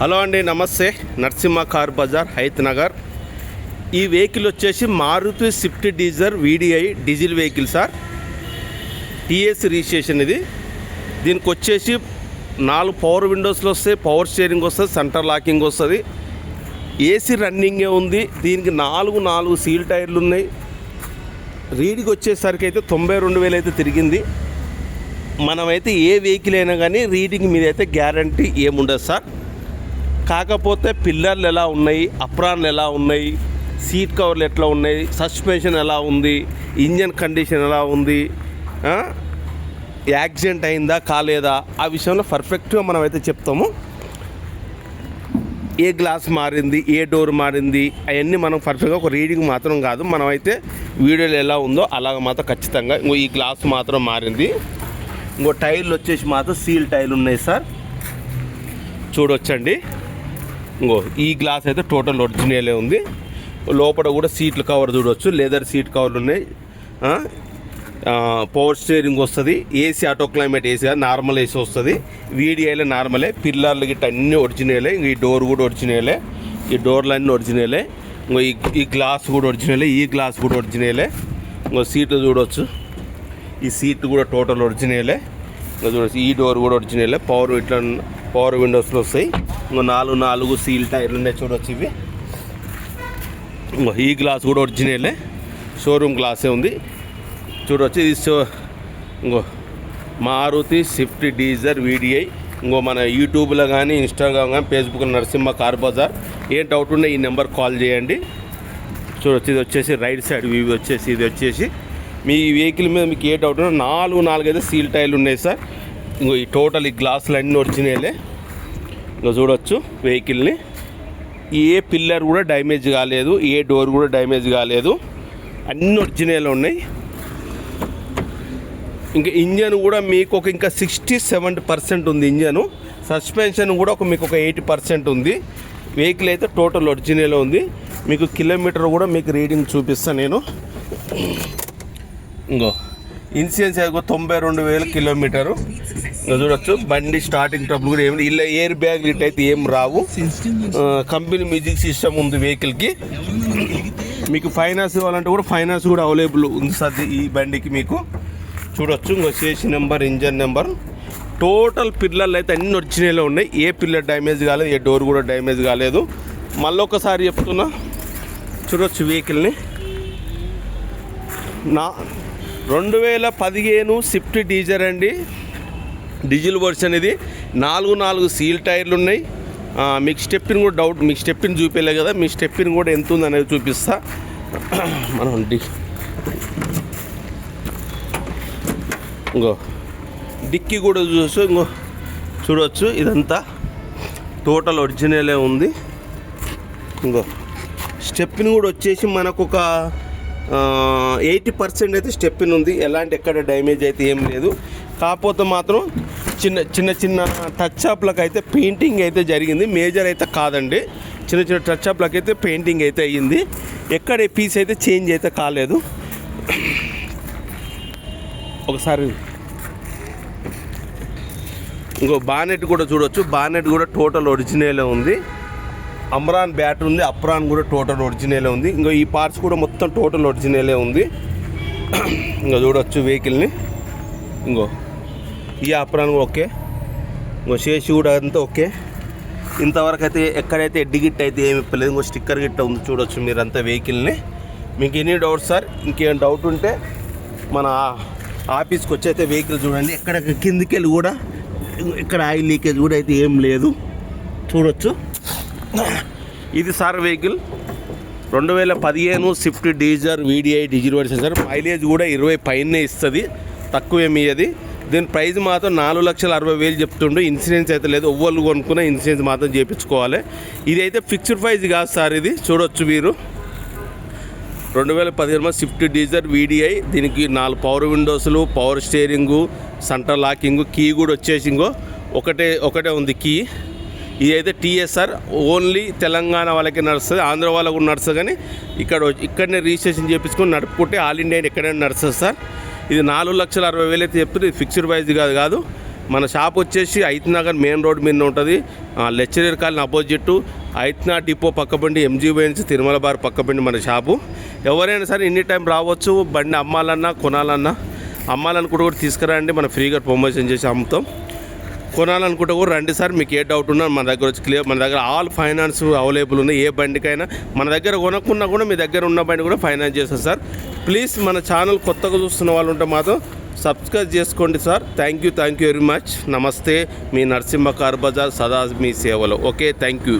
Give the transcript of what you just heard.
Hello అండి, నమస్తే. Narasimha car bazaar, Hayathnagar. ఈ వెహికల్ వచ్చేసి Maruti Swift Dzire VDI diesel vehicle sir. TS registration ఇది. దీనికి వచ్చేసి 4 పవర్ విండోస్లు వస్తాయి, పవర్ స్టీరింగ్ వస్తుంది, సెంటర్ లాకింగ్ వస్తుంది, ఏసీ రన్నింగే ఉంది. దీనికి 4 సీల్ టైర్లు ఉన్నాయి. రీడింగ్ వచ్చేసరికి అయితే 92,000 అయితే తిరిగింది. మనమైతే ఏ వెహికల్ అయినా కానీ రీడింగ్ మీద అయితే గ్యారంటీ ఏముండదు సార్. కాకపోతే పిల్లర్లు ఎలా ఉన్నాయి, అప్రాన్లు ఎలా ఉన్నాయి, సీట్ కవర్లు ఎట్లా ఉన్నాయి, సస్పెన్షన్ ఎలా ఉంది, ఇంజన్ కండిషన్ ఎలా ఉంది, యాక్సిడెంట్ అయిందా కాలేదా, ఆ విషయంలో పర్ఫెక్ట్గా మనం అయితే చెప్తాము. ఏ గ్లాస్ మారింది, ఏ డోర్ మారింది, అవన్నీ మనం పర్ఫెక్ట్గా ఒక రీడింగ్ మాత్రం కాదు, మనమైతే వీడియోలో ఎలా ఉందో అలాగ మాత్రం ఖచ్చితంగా. ఇంకో ఈ గ్లాస్ మాత్రం మారింది. ఇంకో టైర్లు వచ్చేసి మాత్రం సీల్ టైర్లు ఉన్నాయి సార్, చూడొచ్చండి. ఇంకో ఈ గ్లాస్ అయితే టోటల్ ఒరిజినలే ఉంది. లోపల కూడా సీట్లు కవర్ చూడవచ్చు, లెదర్ సీట్ కవర్లు ఉన్నాయి. పవర్ స్టీరింగ్ వస్తుంది, ఏసీ ఆటో క్లైమేట్ ఏసీ కాదు, నార్మల్ ఏసీ వస్తుంది. వీడిఐలో నార్మలే, పిల్లర్లు గిట్ట అన్నీ ఒరిజినలే. ఈ డోర్ కూడా ఒరిజినలే, ఈ డోర్లు అన్నీ ఒరిజినలే. ఇంకో ఈ గ్లాస్ కూడా ఒరిజినలే, ఈ గ్లాస్ కూడా ఒరిజినలే. ఇంకో సీట్లు చూడవచ్చు, ఈ సీట్ కూడా టోటల్ ఒరిజినలే. ఇంకా చూడవచ్చు, ఈ డోర్ కూడా ఒరిజినలే. పవర్ విండోస్లో వస్తాయి. ఇంకో 4 సీల్ టైర్లు ఉన్నాయి, చూడవచ్చు ఇవి. ఇంకో ఈ గ్లాస్ కూడా ఒరిజినలే, షోరూమ్ గ్లాసే ఉంది, చూడవచ్చు. ఇది ఇంకో మారుతి స్విఫ్ట్ డిజైర్ వీడిఐ. ఇంకో మన యూట్యూబ్లో కానీ, ఇన్స్టాగ్రామ్ కానీ, ఫేస్బుక్లో నరసింహ కార్ బజార్. ఏ డౌట్ ఉంటే ఈ నెంబర్ కాల్ చేయండి. చూడవచ్చు, ఇది వచ్చేసి రైట్ సైడ్ వ్యూ వచ్చేసి, ఇది వచ్చేసి మీ వెహికల్ మీద మీకు ఏ డౌట్ ఉన్నా 4 అయితే సీల్ టైర్లు ఉన్నాయి సార్. ఇంకో ఈ టోటల్ ఈ గ్లాసులు అన్నీ ఒరిజినలే. ఇంకా చూడవచ్చు వెహికల్ని. ఏ పిల్లర్ కూడా డ్యామేజ్ కాలేదు, ఏ డోర్ కూడా డ్యామేజ్ కాలేదు, అన్నీ ఒరిజినల్ ఉన్నాయి. ఇంకా ఇంజన్ కూడా మీకు ఇంకా 60-70% ఉంది ఇంజను. సస్పెన్షన్ కూడా మీకు ఒక 80% ఉంది. వెహికల్ అయితే టోటల్ ఒరిజినల్ ఉంది. మీకు కిలోమీటర్ కూడా మీకు రీడింగ్ చూపిస్తాను నేను. ఇంకో ఇన్సూరెన్స్ 92,000 కిలోమీటరు. చూడొచ్చు, బండి స్టార్టింగ్ ట్రబుల్ కూడా ఏమి, ఇలా ఎయిర్ బ్యాగ్ లిట్ అయితే ఏం రావు. కంపెనీ మ్యూజిక్ సిస్టమ్ ఉంది వెహికల్కి. మీకు ఫైనాన్స్ ఇవ్వాలంటే కూడా ఫైనాన్స్ కూడా అవైలబుల్ ఉంది సార్ ఈ బండికి మీకు. చూడొచ్చు, ఇంకో చేసి నెంబర్, ఇంజన్ నెంబర్, టోటల్ పిల్లర్లు అయితే అన్ని ఒరిజినల్లో ఉన్నాయి. ఏ పిల్లర్ డ్యామేజ్ కాలేదు, ఏ డోర్ కూడా డ్యామేజ్ కాలేదు. మళ్ళీ ఒకసారి చెప్తున్నా, చూడొచ్చు వెహికల్ని. 2015 స్విఫ్ట్ డిజైర్ అండి, డీజిల్ వర్షన్ ఇది. 4 సీల్ టైర్లు ఉన్నాయి. మీకు స్టెప్పిన్ కూడా డౌట్, మీకు స్టెప్పిన్ చూపించలే కదా, మీ స్టెప్పిన్ కూడా ఎంత ఉంది అనేది చూపిస్తా. మనం ఇంకో డిక్కీ కూడా చూడవచ్చు, ఇదంతా టోటల్ ఒరిజినలే ఉంది. ఇంకో స్టెప్పిన్ కూడా వచ్చేసి మనకు ఒక 80% అయితే స్టెప్పిన్ ఉంది. ఎక్కడ డ్యామేజ్ అయితే ఏం లేదు. కాకపోతే మాత్రం చిన్న టచ్ అప్లకు అయితే పెయింటింగ్ అయితే జరిగింది, మేజర్ అయితే కాదండి. చిన్న టచ్ అప్లకు అయితే పెయింటింగ్ అయితే అయ్యింది. ఎక్కడ పీస్ అయితే చేంజ్ అయితే కాలేదు. ఒకసారి ఇంకో బానెట్ కూడా చూడవచ్చు, బానెట్ కూడా టోటల్ ఒరిజినలే ఉంది. అమ్రాన్ బ్యాటరీ ఉంది, అప్రాన్ కూడా టోటల్ ఒరిజినలే ఉంది. ఇంకో ఈ పార్ట్స్ కూడా మొత్తం టోటల్ ఒరిజినలే ఉంది. ఇంకా చూడవచ్చు వెహికల్ని. ఇంకో ఈ అప్రాన్ ఓకే, ఇంకో చేసి కూడా అంతా ఓకే. ఇంతవరకు అయితే ఎక్కడైతే ఎడ్డి గిట్ట అయితే ఏమి ఇప్పలేదు. ఇంకో స్టిక్కర్ గిట్ట ఉంది, చూడవచ్చు మీరంతా వెహికల్ని. మీకు ఎనీ డౌట్ సార్, ఇంకేం డౌట్ ఉంటే మన ఆఫీస్కి వచ్చి అయితే వెహికల్ చూడండి. ఎక్కడ కిందికి వెళ్ళి కూడా ఇక్కడ ఆయిల్ లీకేజ్ కూడా అయితే ఏం లేదు, చూడవచ్చు. ఇది sir vehicle 2015 Swift Dzire VDI diesel version sir. Mileage కూడా 20 పైనే ఇస్తుంది, తక్కువేమి అది. దీని ప్రైస్ మాత్రం 4,60,000 చెప్తుండే. ఇన్సూరెన్స్ అయితే లేదు, ఎవ్వరు కొనుక్కున్న ఇన్సూరెన్స్ మాత్రం చేయించుకోవాలి. ఇది అయితే ఫిక్స్డ్ ప్రైస్ కాదు సార్, ఇది చూడవచ్చు మీరు. 2015 స్విఫ్ట్ డిజైర్ వీడిఐ. దీనికి 4 పవర్ విండోస్లు, power steering, centre locking, key కూడా వచ్చేసి ఇంకో ఒకటే ఉంది కీ. ఇదైతే టీఎస్ఆర్ ఓన్లీ తెలంగాణ వాళ్ళకి నడుస్తుంది, ఆంధ్ర వాళ్ళకు నడుస్తుంది. కానీ ఇక్కడనే రిజిస్ట్రేషన్ చేయించుకొని నడుపుకుంటే ఆల్ ఇండియా ఎక్కడైనా నడుస్తుంది సార్. ఇది 4,60,000 అయితే చెప్తుంది. ఇది ఫిక్స్డ్ ప్రైస్ కాదు. మన షాప్ వచ్చేసి ఐత్నగర్ మెయిన్ రోడ్ మీద ఉంటుంది, లెక్చరర్ కాలనీ అపోజిట్, ఐత్నా డిపో పక్కబండి, ఎంజీ వైన్స్ తిరుమల బార్ పక్కబండి మన షాపు. ఎవరైనా సరే ఎనీ టైం రావచ్చు. బండి అమ్మాలన్నా కొనాలన్నా, అమ్మాలనుకుంటే కూడా తీసుకురండి, మనం ఫ్రీగా ప్రమోషన్ చేసి అమ్ముతాం. కొనాలనుకుంటే కూడా రండి సార్, మీకు ఏ డౌట్ ఉన్నా మన దగ్గర వచ్చి క్లియర్. మన దగ్గర ఆల్ ఫైనాన్స్ అవైలబుల్ ఉన్నాయి. ఏ బండికైనా మన దగ్గర కొనుక్కున్నా కూడా మీ దగ్గర ఉన్న బండి కూడా ఫైనాన్స్ చేస్తారు సార్. ప్లీజ్ మన ఛానల్ కొత్తగా చూస్తున్న వాళ్ళు ఉంటే మాత్రం సబ్స్క్రైబ్ చేసుకోండి sir. Thank you very much. నమస్తే, మీ నరసింహ కార్ బజార్ సదా మీ సేవలో. Okay, thank you.